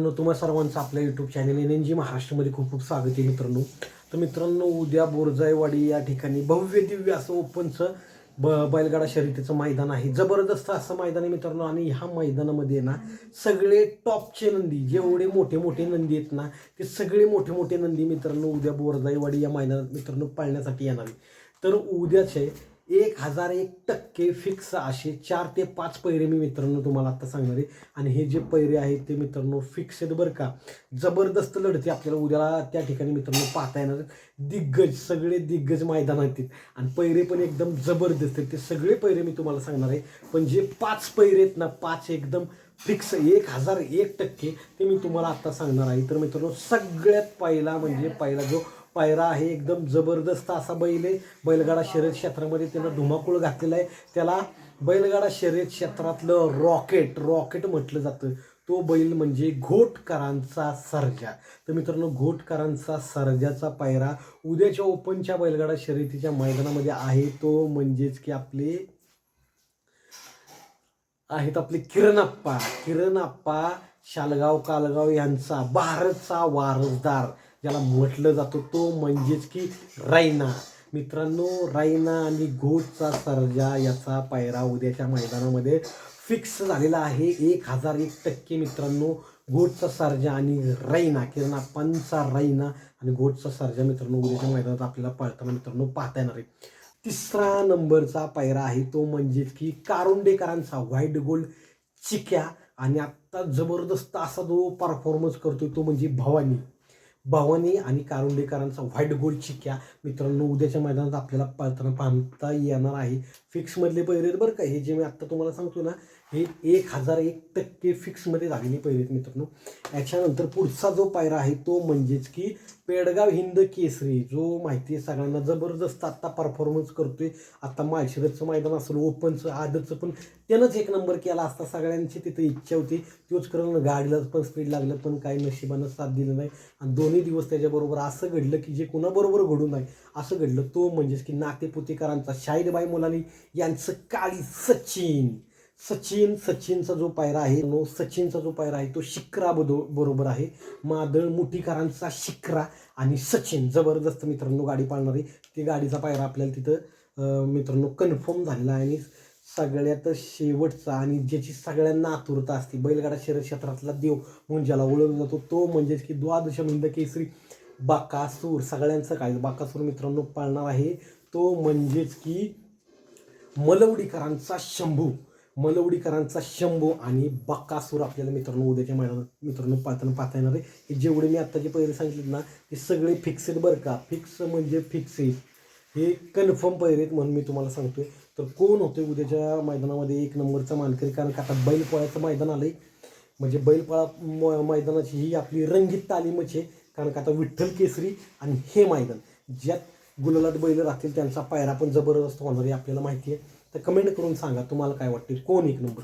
मित्रांनो, तुम्हा सर्वांचं आपल्या यूट्यूब चॅनल NNG महाराष्ट्रामध्ये खूप खूप स्वागत आहे मित्रांनो. तर मित्रांनो, उद्या बोरजाईवाडी या ठिकाणी भव्य दिव्य असं ओपनचं बैलगाडा शर्यतीचं मैदान आहे. जबरदस्त असं मैदान आहे मित्रांनो. आणि ह्या मैदानामध्ये ना सगळे टॉपचे नंदी, जेवढे मोठे मोठे नंदी आहेत ना, ते सगळे मोठे मोठे नंदी मित्रांनो उद्या बोरजाईवाडी या मैदानात मित्रांनो पाळण्यासाठी येणार आहे. तर उद्याचे 1001% फिक्स असे 4 ते 5 पैरे मी मित्रांनो तुम्हाला आता सांगणार आहे. आणि हे जे पैरे आहेत ते मित्रांनो फिक्स आहेत बरं का. जबरदस्त लढती आपल्याला उद्याला त्या ठिकाणी मित्रांनो पाहता येणार. दिग्गज, सगळे दिग्गज मैदान आहेत आणि पैरे पण एकदम जबरदस्त आहेत. ते सगळे पैरे मी तुम्हाला सांगणार आहे. पण जे 5 पैरे आहेत ना, 5 एकदम फिक्स 1001% ते मी तुम्हाला आता सांगणार आहे. तर मित्रांनो, सगळ्यात पहिला म्हणजे पहिला जो पायरा आहे एकदम जबरदस्त असा बैल आहे. बैलगाडा शर्यत क्षेत्रामध्ये त्यानं धुमाकूळ घातलेला आहे. त्याला बैलगाडा शर्यत क्षेत्रातलं रॉकेट म्हटलं जातं. तो बैल म्हणजे घोटकरांचा सर्जा. तर मित्रांनो, घोटकरांचा सर्जाचा पायरा उद्याच्या ओपनच्या बैलगाडा शर्यतीच्या मैदानामध्ये आहे. तो म्हणजेच की आपले किरणप्पा शालगाव कालगाव यांचा भारतचा वारसदार ज्याला म्हटलं जातं, तो म्हणजेच की रायना. मित्रांनो, रायना आणि घोटचा सर्जा याचा पायरा उद्याच्या मैदानामध्ये फिक्स झालेला आहे 1001% मित्रांनो. घोटचा सर्जा आणि रायना, किरणप्पांचा रायना आणि घोटचा सर्जा मित्रांनो उद्याच्या मैदानात आपल्याला पळताना मित्रांनो पाहता येणार आहे. तिसरा नंबरचा पायरा आहे तो म्हणजेच की कारुंडेकरांचा व्हाईट गोल्ड चिक्या. आणि आत्ता जबरदस्त असा जो परफॉर्मन्स करतोय तो म्हणजे भवानी आणि कारुंडेकरांचा व्हाईट गोल्ड चिक्या मित्रांनो उद्याच्या मैदानात आपल्याला पळताना पाहता येणार आहे. फिक्समधले पैरे बरं का. हे जे मी आत्ता तुम्हाला सांगतो ना, हे 1001% फिक्समध्ये झालेले पैरे आहेत मित्रांनो. याच्यानंतर पुढचा जो पायरा आहे तो म्हणजेच की पेडगाव हिंद केसरी, जो माहिती आहे सगळ्यांना, जबरदस्त आत्ता परफॉर्मन्स करतोय. आत्ता माळशिरसचं मैदान असेल, ओपनचं आदतचं पण त्यानंच 1 नंबर केला असता. सगळ्यांची तिथं इच्छा होती, तोच करून गाडीलाच पण स्पीड लागलं, पण काही नशिबानं साथ दिलं नाही. आणि दोन्ही दिवस त्याच्याबरोबर असं घडलं की जे कुणाबरोबर घडू नये असं घडलं. तो म्हणजेच की नातेपुतेकरांचा शाहीरबाई मुलानी यांचं काळी सचिनचा जो पायरा आहे, सचिनचा जो पायरा आहे तो शिक्रा बरोबर आहे. मादळ मुठीकरांचा शिक्रा आणि सचिन, जबरदस्त मित्रांनो गाडी पाळणारी. ती गाडीचा पायरा आपल्याला तिथं मित्रांनो कन्फर्म झालेला आहे. आणि सगळ्यात शेवटचा आणि ज्याची सगळ्यांना आतुरता असते, बैलगाडा शर्यत क्षेत्रातला देव म्हणून ज्याला ओळखला जातो, तो म्हणजेच की द्वादश हिंद केसरी बाकासूर. सगळ्यांचं काय बाकासूर मित्रांनो पाळणार आहे. तो म्हणजेच की मलवडीकरांचा शंभू आणि बक्कासूर आपल्याला मित्रांनो उद्याच्या मैदानात मित्रांनो पाहता येणार आहे. हे जेवढे मी आत्ता जे पैरे सांगितले ना, ते सगळे फिक्स आहेत बरं का. फिक्स म्हणजे फिक्स आहे, हे कन्फर्म पैरे आहेत म्हणून मी तुम्हाला सांगतोय. तर कोण होते उद्याच्या मैदानामध्ये 1 नंबरचा मानकरी, कारण का आता बैलपोळ्याचं मैदान आलंय. म्हणजे बैलपोळा मैदानाची ही आपली रंगीत तालीमच आहे. कारण का आता विठ्ठल केसरी आणि हे मैदान ज्यात गुलालात बैल राहतील त्यांचा पायरा पण जबरदस्त होणार आहे आपल्याला माहिती आहे. तर कमेंट करून सांगा तुम्हाला काय वाटते, कोण 1 नंबर.